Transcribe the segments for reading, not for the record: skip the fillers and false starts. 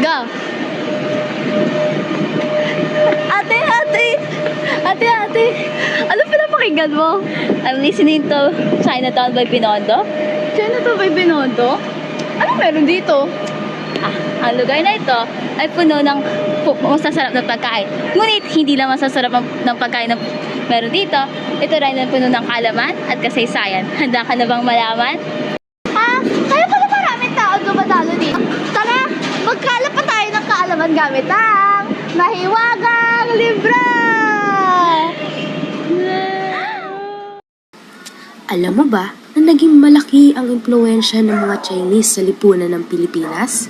Go! Ate, ano pinapakinggan mo? I'm listening to Chinatown by Binondo. Chinatown by Binondo? Ano meron dito? Ang lugar na ito ay puno ng masasarap na pagkain. Ngunit hindi lang masasarap ng pagkain na meron dito. Ito rin ay puno ng kaalaman at kasaysayan. Handa ka na bang malaman? Kaya pala maraming tao dumadalo dito. Tara, magkalap pa tayo ng kaalaman gamit ang mahiwagang libro! Alam mo ba na naging malaki ang impluwensya ng mga Chinese sa lipunan ng Pilipinas?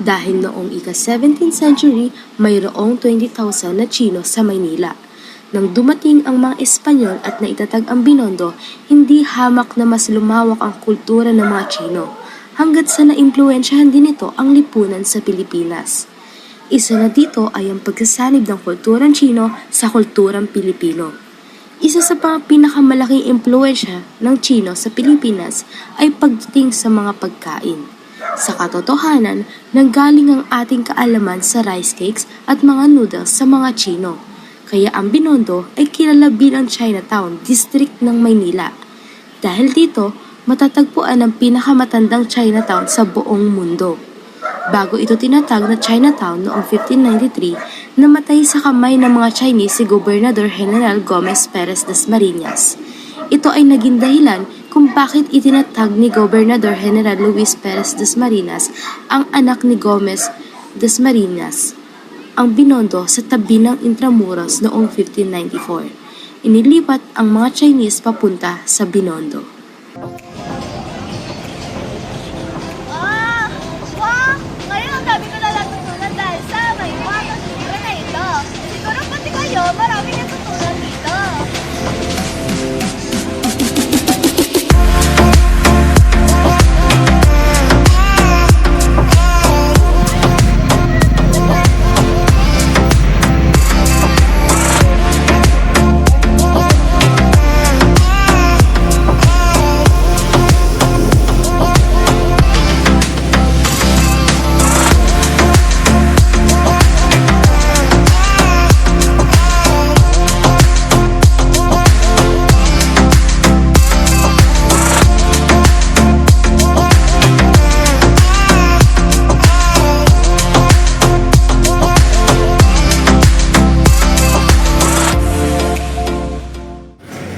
Dahil noong ika-17th century, mayroong 20,000 na Chino sa Maynila. Nang dumating ang mga Espanyol at naitatag ang Binondo, hindi hamak na mas lumawak ang kultura ng mga Chino, hanggat sa naimpluwensyahan din ito ang lipunan sa Pilipinas. Isa na dito ay ang pagsasanib ng kulturang Chino sa kulturang Pilipino. Isa sa pinakamalaking impluwensya ng Chino sa Pilipinas ay pagdating sa mga pagkain. Sa katotohanan, nanggaling ang ating kaalaman sa rice cakes at mga noodles sa mga Chino. Kaya ang Binondo ay kilala bilang Chinatown, district ng Maynila. Dahil dito, matatagpuan ang pinakamatandang Chinatown sa buong mundo. Bago ito tinatag na Chinatown noong 1593, namatay sa kamay ng mga Chinese si Gobernador General Gomez Perez Dasmariñas. Ito ay naging dahilan kung bakit itinatag ni Gobernador General Luis Perez Dasmariñas ang anak ni Gomez Dasmariñas, ang Binondo sa tabi ng Intramuros noong 1594. Inilipat ang mga Chinese papunta sa Binondo. Ngayon ang dami ko na natutunan dahil sa mahiwagang libro na ito. Siguro pati kayo, marami natutunan dito.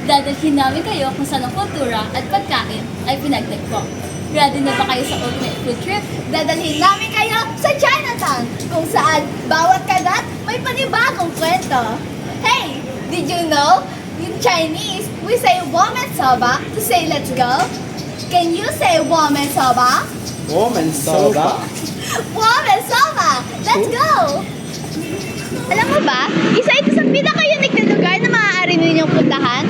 Dadalhin namin kayo kung saan ang kultura at pagkain ay pinagtagpo. Ready na ba kayo sa ultimate food trip? Dadalhin namin kayo sa Chinatown, kung saan bawat kagat may panibagong kwento. Hey, did you know? In Chinese, we say woman soba to say let's go. Can you say woman soba? Woman soba. Woman soba! Let's go! Alam mo ba, isa ito sa pinaka-unique na lugar na maaari ninyong puntahan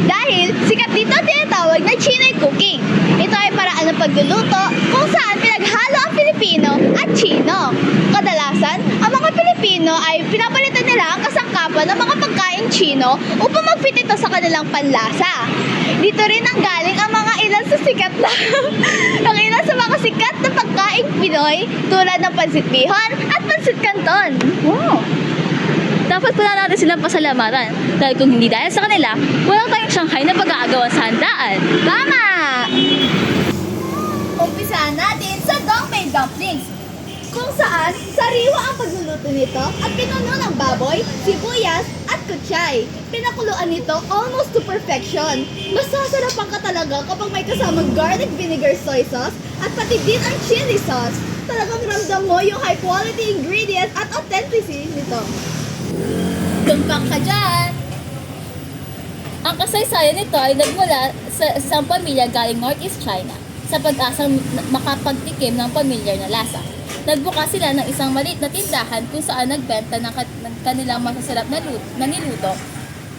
dahil sikat dito ang tinatawag na Chinoy cooking. Ito ay paraan ng pagluluto kung saan pinaghalo ang Pilipino at Chino. Kadalasan, ang mga Pilipino ay pinapalitan nila ang kasangkapan ng mga pagkain Chino upang magfit ito sa kanilang panlasa. Dito rin ang galing ang mga ilan sa sikat na ang ilan sa mga sikat na pagkain Pinoy tulad ng pansit bihon at pansit canton. Wow! Dapat pala natin silang pasalamatan dahil kung hindi dahil sa kanila, walang tayong Shanghai na pag-aagawan sa handaan. Tama! Umpisahan natin sa Dongbei Dumplings, kung saan sariwa ang pagluluto nito at pinuno ng baboy, sibuyas at kutsay. Pinakuluan nito almost to perfection. Masasarapan ka talaga kapag may kasamang garlic vinegar soy sauce at pati din ang chili sauce. Talagang ramdam mo yung high quality ingredients at authenticity nito. Tumpak ka dyan! Ang kasaysayan nito ay nagmula sa isang pamilya galing Northeast China sa pag-asang makapagtikim ng pamilyar na lasa. Nagbukas sila ng isang maliit na tindahan kung saan nagbenta ng kanilang masasarap na niluto,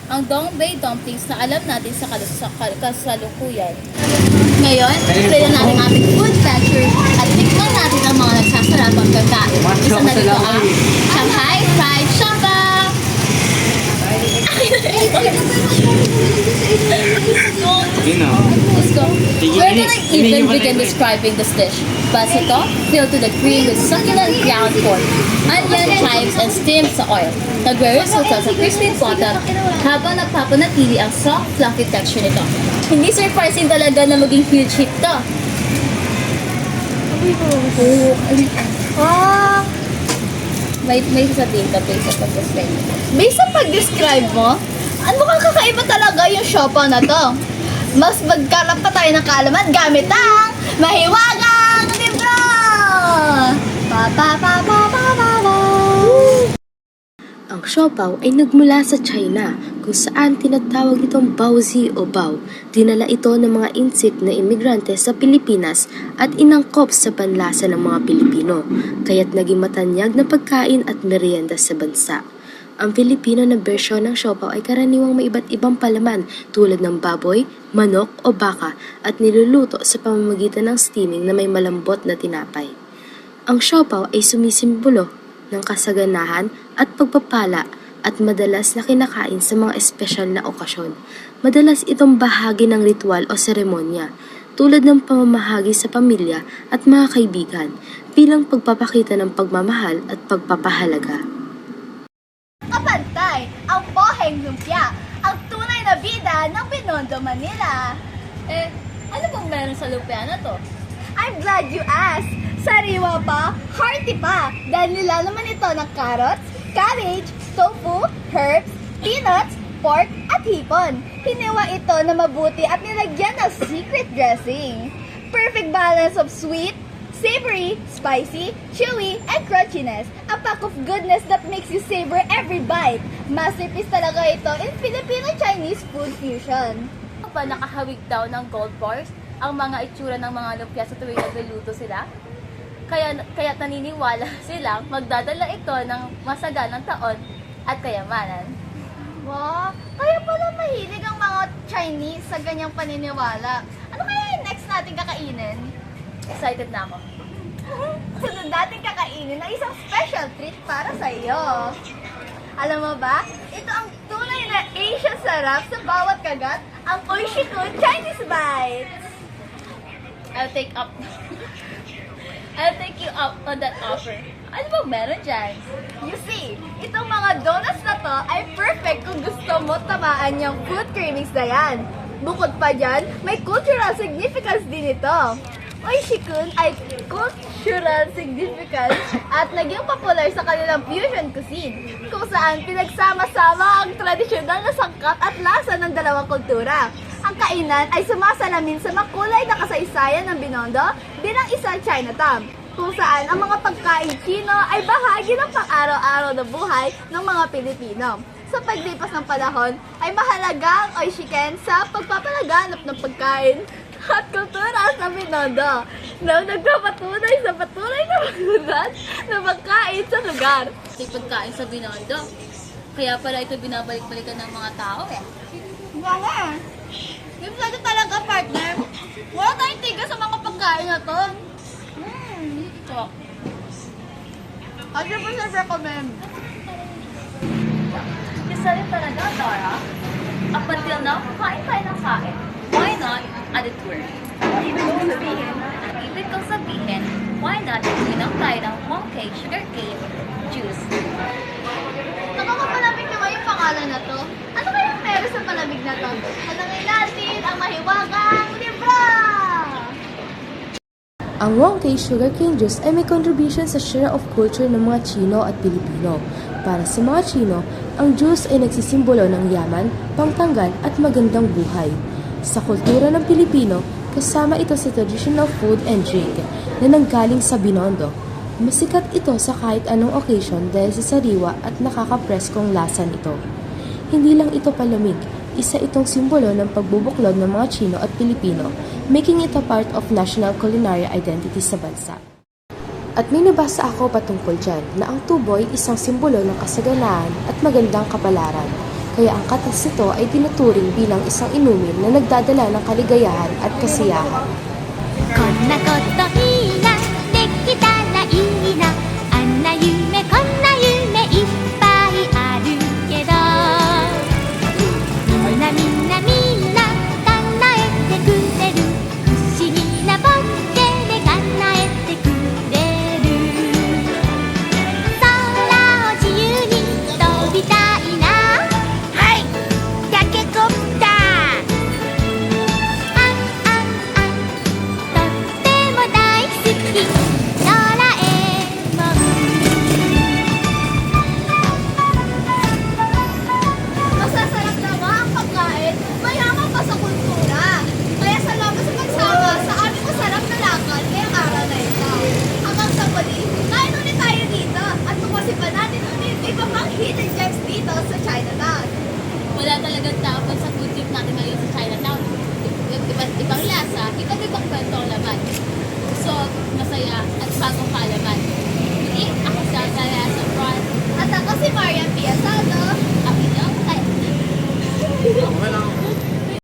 ang Dongbei Dumplings na alam natin sa kasalukuyan. Ngayon, try na natin ating food factory at tikman natin ang mga nagsasarapang pagkain. Isa na dito ang Shanghai Fried Shamba! Akin You know. Let's go. Where can I even Hindi- begin describing this dish? Basito, filled to the cream with succulent ground pork, onion, chives, and steamed sa oil. Nagre-resulta sa crispy bottom habang nagpapanatili ang soft, fluffy texture nito. Hindi surprising talaga na maging huge hit to. May sasabihin ka based sa pag-describe. Based sa pag-describe mo, mukhang kakaiba talaga yung siopaw na to. Mas magkarap pa tayo ng kaalaman gamit ang mahiwagang libro! Pa pa pa pa pa pa pa. Ang siopaw ay nagmula sa China kung saan tinatawag itong baozi o bao. Dinala ito ng mga insik na imigrante sa Pilipinas at inangkop sa panlasa ng mga Pilipino, kaya't naging matanyag na pagkain at merienda sa bansa. Ang Filipino na bersyon ng siopaw ay karaniwang may iba't ibang palaman tulad ng baboy, manok o baka at niluluto sa pamamagitan ng steaming na may malambot na tinapay. Ang siopaw ay sumisimbolo ng kasaganahan at pagpapala at madalas na kinakain sa mga espesyal na okasyon. Madalas itong bahagi ng ritual o seremonya, tulad ng pamamahagi sa pamilya at mga kaibigan, bilang pagpapakita ng pagmamahal at pagpapahalaga. Kapantay, ang Poheng Lumpia, ang tunay na bida ng Binondo, Manila. Ano bang meron sa lumpia na to? I'm glad you asked. Sariwa pa, hearty pa, dahil nilalaman ito ng carrots, cabbage, tofu, herbs, peanuts, pork, at hipon. Hiniwa ito na mabuti at nilagyan ng secret dressing. Perfect balance of sweet, savory, spicy, chewy, and crunchiness. A pack of goodness that makes you savor every bite. Masterpiece talaga ito in Filipino-Chinese food fusion. Pa nakahawig daw ng gold bars ang mga itsura ng mga lumpia sa tuwing nagluluto sila? Kaya naniniwala silang magdadala ito ng masaganang taon at kayamanan. Wow, kaya pala mahilig ang mga Chinese sa ganyang paniniwala. Ano kaya yung next natin kakainin? Excited na ako. Sunod natin kakainin ang isang special treat para sa iyo. Alam mo ba, ito ang tunay na Asian sarap sa bawat kagat, ang Oishikun Chinese Bites. I'll take you up on that offer. Ano bang meron dyan? You see, itong mga donuts na to ay perfect kung gusto mo tamaan yung food cravings na yan. Bukod pa dyan, may cultural significance din ito. Oishikun ay cultural significance at naging popular sa kanilang fusion cuisine, kung saan pinagsama-sama ang tradisyonal na sangkap at lasa ng dalawang kultura. Ang kainan ay sumasalamin sa makulay na kasaysayan ng Binondo bilang isang Chinatown, kung saan ang mga pagkain Chino ay bahagi ng pang-araw-araw na buhay ng mga Pilipino. Sa paglipas ng panahon, ay mahalaga ang Oishiken sa pagpapalaganap ng pagkain at kultura sa Binondo na nagpapatunay sa patuloy na paglunan ng pagkain sa lugar. May pagkain sa Binondo. Kaya pala ito binabalik-balikan ng mga tao eh. Mga, yung pwede talaga partner, wala tayong tiga sa mga pagkain na to. So, 100% recommend. isa rin talaga, Dara. Up until now, kain tayo ng kain. Why not add it word? Ibig kong sabihin, why not inom tayo ng monkey sugarcane juice? Nakakapalamig naman yung pangalan na to. Ano kayang meron sa palamig na to? Tanangin natin ang mahiwagang libro! Ang Wongkei sugarcane juice ay may contribution sa share of culture ng mga Chino at Pilipino. Para sa mga Chino, ang juice ay nagsisimbolo ng yaman, pangtanggal at magandang buhay. Sa kultura ng Pilipino, kasama ito sa traditional food and drink na nanggaling sa Binondo. Masikat ito sa kahit anong occasion dahil sa sariwa at nakakapreskong lasa nito. Hindi lang ito palamig, isa itong simbolo ng pagbubuklod ng mga Chino at Pilipino, making it a part of national culinary identity sa bansa. At may nabasa ako patungkol dyan na ang tuboy isang simbolo ng kasaganaan at magandang kapalaran. Kaya ang katas nito ay tinuturing bilang isang inumin na nagdadala ng kaligayahan at kasiyahan. こんなこといいなできたらいいなあんな夢こんな夢いっぱいあるけど Ibang lasa, iba't-ibang kwento ang laman. Busog, masaya, at bagong kalaman. Muli, ako sa Saya sa front. At ako si Marian Piazado. Ang inyong Okay lang.